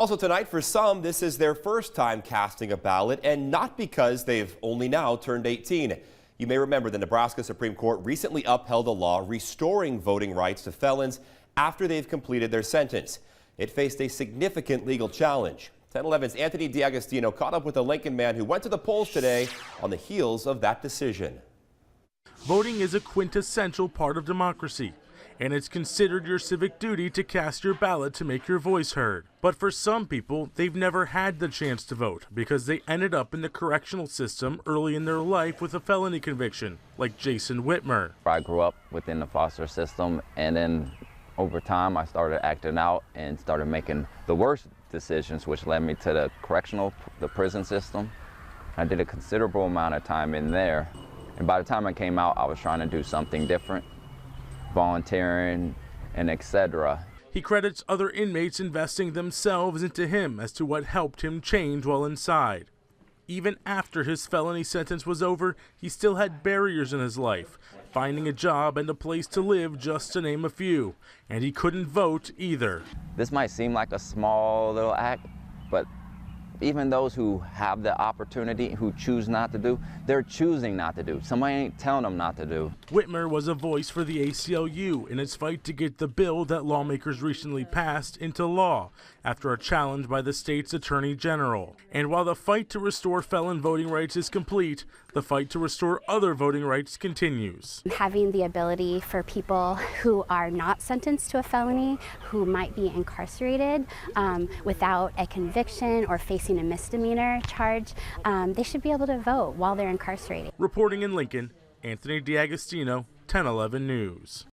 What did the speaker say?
Also tonight, for some, this is their first time casting a ballot, and not because they've only now turned 18. You may remember the Nebraska Supreme Court recently upheld a law restoring voting rights to felons after they've completed their sentence. It faced a significant legal challenge. 1011's Anthony D'Agostino caught up with a Lincoln man who went to the polls today on the heels of that decision. Voting is a quintessential part of democracy, and it's considered your civic duty to cast your ballot to make your voice heard. But for some people, they've never had the chance to vote because they ended up in the correctional system early in their life with a felony conviction, like Jason Whitmer. I grew up within the foster system, and then over time I started acting out and started making the worst decisions, which led me to the prison system. I did a considerable amount of time in there, and by the time I came out, I was trying to do something different, volunteering and etc. He credits other inmates investing themselves into him as to what helped him change while inside. Even after his felony sentence was over, he still had barriers in his life, finding a job and a place to live, just to name a few. And he couldn't vote either. This might seem like a small little act, but even those who have the opportunity, who choose not to do, they're choosing not to do. Somebody ain't telling them not to do. Whitmer was a voice for the ACLU in its fight to get the bill that lawmakers recently passed into law after a challenge by the state's attorney general. And while the fight to restore felon voting rights is complete, the fight to restore other voting rights continues. Having the ability for people who are not sentenced to a felony, who might be incarcerated without a conviction or facing a misdemeanor charge, they should be able to vote while they're incarcerated. Reporting in Lincoln, Anthony D'Agostino, 1011 News.